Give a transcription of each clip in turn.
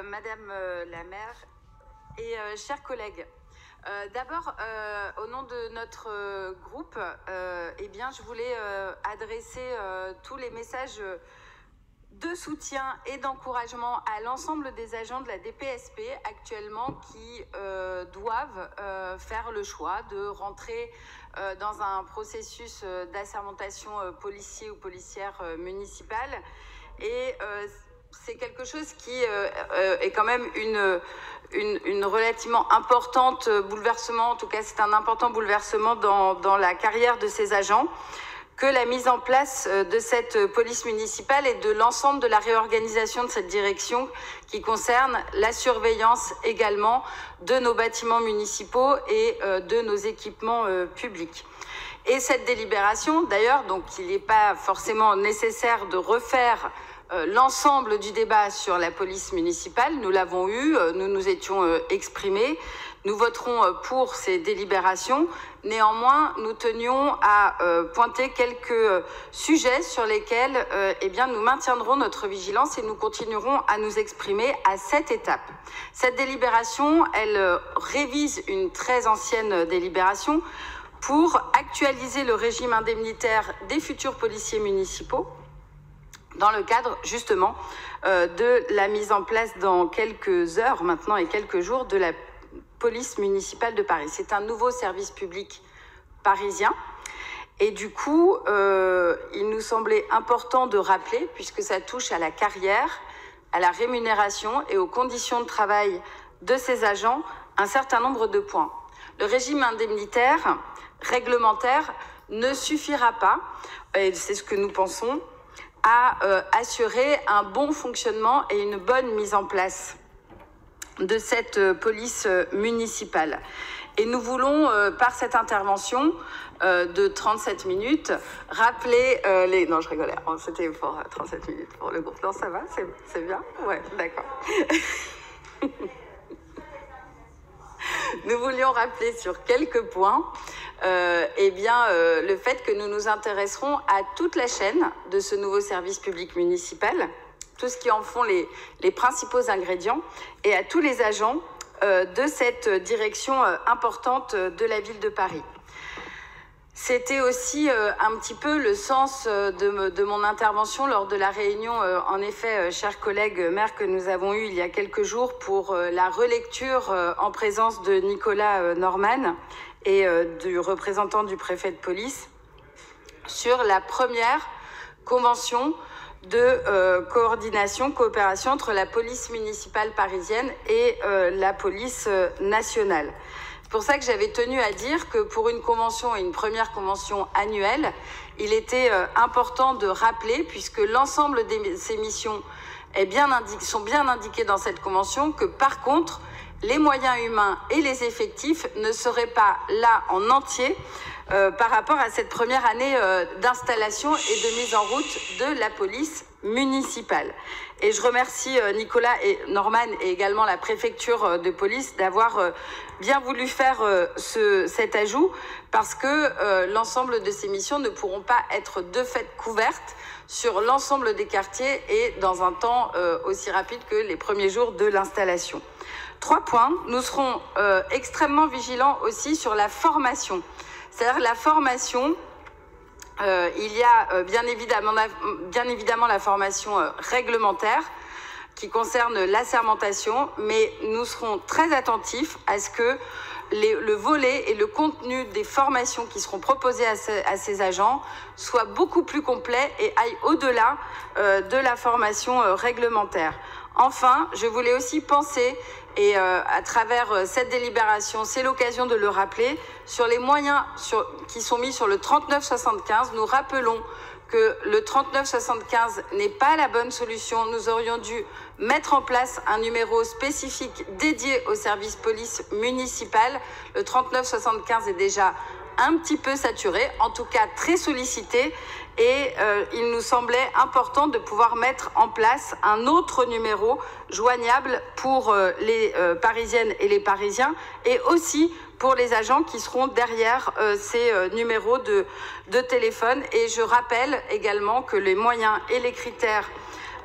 Madame la maire et chers collègues. D'abord, au nom de notre groupe, eh bien, je voulais adresser tous les messages de soutien et d'encouragement à l'ensemble des agents de la DPSP actuellement qui doivent faire le choix de rentrer dans un processus d'assermentation policier ou policière municipale. Et c'est quelque chose qui est quand même une relativement importante bouleversement, en tout cas c'est un important bouleversement dans la carrière de ces agents, que la mise en place de cette police municipale et de l'ensemble de la réorganisation de cette direction qui concerne la surveillance également de nos bâtiments municipaux et de nos équipements publics. Et cette délibération, d'ailleurs, donc il n'est pas forcément nécessaire de refaire l'ensemble du débat sur la police municipale, nous l'avons eu, nous nous étions exprimés, nous voterons pour ces délibérations. Néanmoins, nous tenions à pointer quelques sujets sur lesquels eh bien, nous maintiendrons notre vigilance et nous continuerons à nous exprimer à cette étape. Cette délibération, elle révise une très ancienne délibération pour actualiser le régime indemnitaire des futurs policiers municipaux, dans le cadre justement de la mise en place dans quelques heures maintenant et quelques jours de la police municipale de Paris. C'est un nouveau service public parisien et du coup il nous semblait important de rappeler, puisque ça touche à la carrière, à la rémunération et aux conditions de travail de ces agents, un certain nombre de points. Le régime indemnitaire réglementaire ne suffira pas, et c'est ce que nous pensons, à assurer un bon fonctionnement et une bonne mise en place de cette police municipale. Et nous voulons, par cette intervention de 37 minutes, rappeler les... Non, je rigolais, c'était pour 37 minutes pour le groupe. Non, ça va, c'est bien? Ouais, d'accord. Nous voulions rappeler sur quelques points eh bien, le fait que nous nous intéresserons à toute la chaîne de ce nouveau service public municipal, tout ce qui en font les principaux ingrédients, et à tous les agents de cette direction importante de la ville de Paris. C'était aussi un petit peu le sens de mon intervention lors de la réunion, en effet, chers collègues maires, que nous avons eue il y a quelques jours pour la relecture en présence de Nicolas Norman et du représentant du préfet de police sur la première convention de coopération entre la police municipale parisienne et la police nationale. C'est pour ça que j'avais tenu à dire que pour une convention et une première convention annuelle, il était important de rappeler, puisque l'ensemble de ces missions sont bien indiquées dans cette convention, que par contre, les moyens humains et les effectifs ne seraient pas là en entier par rapport à cette première année d'installation et de mise en route de la police municipale. Et je remercie Nicolas et Norman et également la préfecture de police d'avoir bien voulu faire cet ajout, parce que l'ensemble de ces missions ne pourront pas être de fait couvertes sur l'ensemble des quartiers et dans un temps aussi rapide que les premiers jours de l'installation. 3 points. Nous serons extrêmement vigilants aussi sur la formation. C'est-à-dire la formation, il y a bien évidemment la formation réglementaire qui concerne l'assermentation, mais nous serons très attentifs à ce que le volet et le contenu des formations qui seront proposées à ces agents soient beaucoup plus complets et aillent au-delà de la formation réglementaire. Enfin, je voulais aussi penser, et à travers cette délibération, c'est l'occasion de le rappeler, sur les moyens qui sont mis sur le 3975. Nous rappelons que le 3975 n'est pas la bonne solution. Nous aurions dû mettre en place un numéro spécifique dédié au service police municipal. Le 3975 est déjà un petit peu saturé, en tout cas très sollicité, et il nous semblait important de pouvoir mettre en place un autre numéro joignable pour les Parisiennes et les Parisiens, et aussi pour les agents qui seront derrière ces numéros de téléphone. Et je rappelle également que les moyens et les critères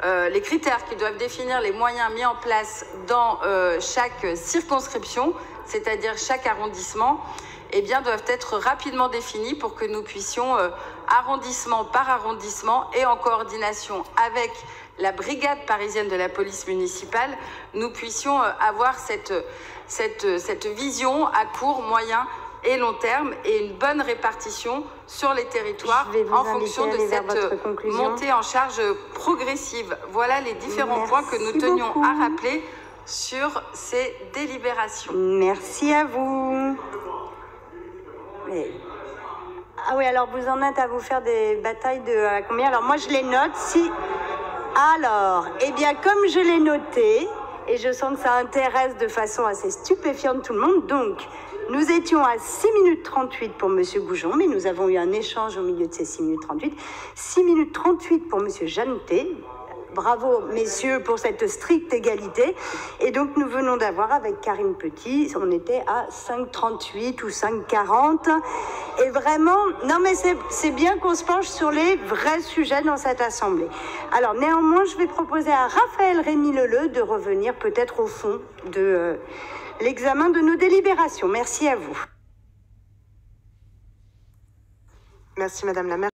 les critères qui doivent définir les moyens mis en place dans chaque circonscription, c'est-à-dire chaque arrondissement, eh bien, doivent être rapidement définis pour que nous puissions, arrondissement par arrondissement et en coordination avec la brigade parisienne de la police municipale, nous puissions avoir cette vision à court, moyen et long terme et une bonne répartition sur les territoires en fonction de cette montée en charge progressive. Voilà les différents points que nous tenions à rappeler sur ces délibérations. Merci à vous. Ah oui, alors vous en êtes à vous faire des batailles de combien? Alors moi je les note. Alors, eh bien comme je l'ai noté, et je sens que ça intéresse de façon assez stupéfiante tout le monde, donc nous étions à 6 minutes 38 pour M. Goujon, mais nous avons eu un échange au milieu de ces 6 minutes 38. 6 minutes 38 pour M. Jeanneté. Bravo, messieurs, pour cette stricte égalité. Et donc, nous venons d'avoir avec Karine Petit, on était à 5,38 ou 5,40. Et vraiment, non mais c'est bien qu'on se penche sur les vrais sujets dans cette assemblée. Alors, néanmoins, je vais proposer à Raphaël Rémy-Leleu de revenir peut-être au fond de l'examen de nos délibérations. Merci à vous. Merci, Madame la maire.